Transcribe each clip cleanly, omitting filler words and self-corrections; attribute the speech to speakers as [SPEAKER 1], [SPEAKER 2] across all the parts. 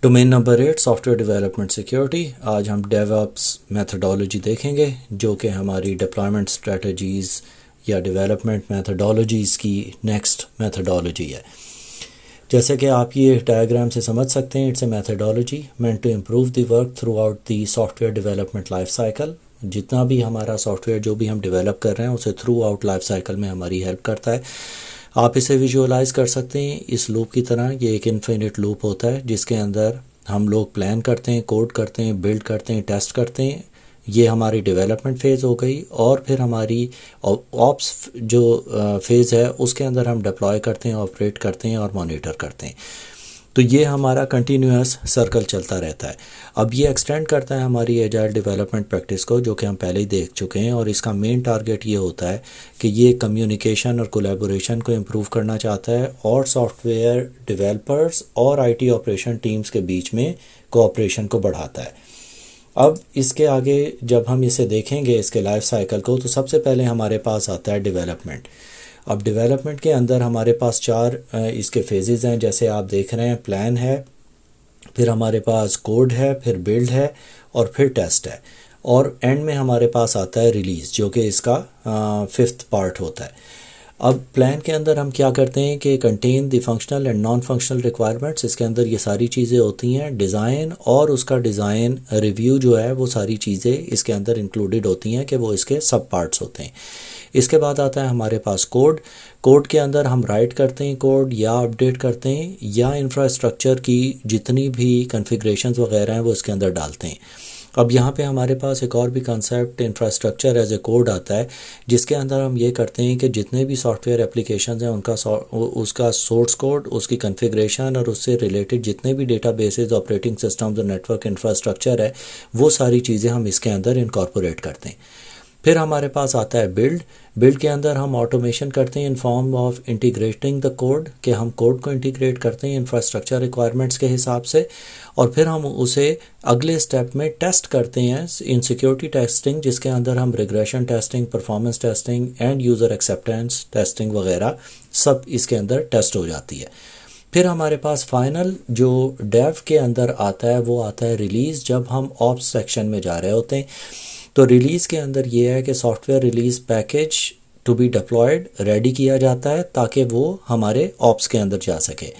[SPEAKER 1] Domain number 8 software development security. आज हम DevOps methodology देखेंगे जो कि हमारी डिप्लॉयमेंट स्ट्रेटजीज़ या डेवलपमेंट मेथडोलॉजीज़ की नेक्स्ट मेथडोलॉजी है। जैसे कि आप ये डायग्राम से समझ सकते हैं, it's a methodology meant to improve the work throughout the software development life cycle. जितना भी हमारा सॉफ्टवेयर जो भी हम डेवलप कर रहे हैं उसे थ्रू आउट लाइफ साइकिल में हमारी हेल्प करता है। आप इसे विजुअलाइज कर सकते हैं इस लूप की तरह। ये एक इन्फिनिट लूप होता है जिसके अंदर हम लोग प्लान करते हैं, कोड करते हैं, बिल्ड करते हैं, टेस्ट करते हैं। ये हमारी डेवलपमेंट फ़ेज़ हो गई। और फिर हमारी ऑप्स जो फेज़ है उसके अंदर हम डिप्लॉय करते हैं, ऑपरेट करते हैं और मॉनिटर करते हैं। तो ये हमारा कंटिन्यूस सर्कल चलता रहता है। अब ये एक्सटेंड करता है हमारी एजाइल डेवलपमेंट प्रैक्टिस को, जो कि हम पहले ही देख चुके हैं। और इसका मेन टारगेट ये होता है कि ये कम्युनिकेशन और कोलैबोरेशन को इम्प्रूव करना चाहता है और सॉफ्टवेयर डेवलपर्स और आईटी ऑपरेशन टीम्स के बीच में कोऑपरेशन को बढ़ाता है। अब इसके आगे जब हम इसे देखेंगे इसके लाइफ साइकिल को, तो सबसे पहले हमारे पास आता है डेवलपमेंट। अब डेवलपमेंट के अंदर हमारे पास चार इसके फेजेस हैं, जैसे आप देख रहे हैं। प्लान है, फिर हमारे पास कोड है, फिर बिल्ड है और फिर टेस्ट है। और एंड में हमारे पास आता है रिलीज़, जो कि इसका फिफ्थ पार्ट होता है। अब प्लान के अंदर हम क्या करते हैं कि contain the functional and non functional requirements. इसके अंदर ये सारी चीज़ें होती हैं। डिज़ाइन और उसका डिज़ाइन रिव्यू जो है वो सारी चीज़ें इसके अंदर इंक्लूडेड होती हैं कि वो इसके सब पार्ट्स होते हैं। इसके बाद आता है हमारे पास कोड। कोड के अंदर हम राइट करते हैं कोड या अपडेट करते हैं या इंफ्रास्ट्रक्चर की जितनी भी कॉन्फ़िगरेशंस वगैरह हैं वो इसके अंदर डालते हैं। अब यहाँ पे हमारे पास एक और भी concept infrastructure as a code आता है, जिसके अंदर हम ये करते हैं कि जितने भी सॉफ्टवेयर एप्लीकेशंस हैं उसका सोर्स कोड, उसकी कॉन्फ़िगरेशन और उससे रिलेटेड जितने भी डेटाबेसेस, ऑपरेटिंग सिस्टम्स और नेटवर्क इंफ्रास्ट्रक्चर है वो सारी चीज़ें हम इसके अंदर इनकॉर्पोरेट करते हैं। फिर हमारे पास आता है बिल्ड। बिल्ड के अंदर हम ऑटोमेशन करते हैं in form of integrating the code, कि हम कोड को इंटीग्रेट करते हैं इंफ्रास्ट्रक्चर रिक्वायरमेंट्स के हिसाब से। और फिर हम उसे अगले स्टेप में टेस्ट करते हैं इन सिक्योरिटी टेस्टिंग, जिसके अंदर हम regression testing, performance testing end user acceptance testing वगैरह सब इसके अंदर टेस्ट हो जाती है। फिर हमारे पास फाइनल जो डेव के अंदर आता है वो आता है रिलीज़, जब हम ऑप्स सेक्शन में जा रहे होते हैं। तो रिलीज़ के अंदर ये है कि software release package to be deployed ready किया जाता है ताकि वो हमारे ऑप्स के अंदर जा सके।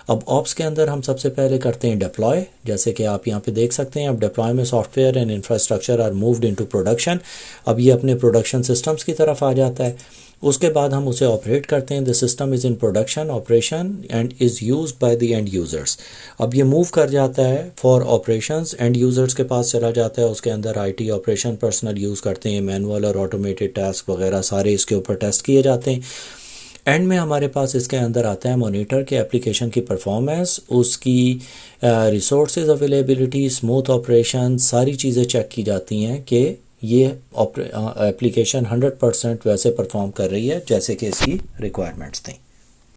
[SPEAKER 1] अब ऑप्स के अंदर हम सबसे पहले करते हैं डिप्लॉय, जैसे कि आप यहाँ पे देख सकते हैं। अब डिप्लॉय में software and infrastructure are moved into production. अब ये अपने प्रोडक्शन सिस्टम्स की तरफ आ जाता है। उसके बाद हम उसे ऑपरेट करते हैं। The system is in production operation and is used by the end users. अब ये मूव कर जाता है फॉर ऑपरेशंस, एंड यूज़र्स के पास चला जाता है। उसके अंदर आईटी ऑपरेशन पर्सनल यूज़ करते हैं, मैनुअल और ऑटोमेटेड टास्क वगैरह सारे इसके ऊपर टेस्ट किए जाते हैं। एंड में हमारे पास इसके अंदर आता है मॉनिटर के एप्लीकेशन की परफॉर्मेंस, उसकी रिसोर्सेज अवेलेबिलिटी, स्मूथ ऑपरेशन, सारी चीज़ें चेक की जाती हैं कि ये एप्लीकेशन 100% वैसे परफॉर्म कर रही है जैसे कि इसकी रिक्वायरमेंट्स थी।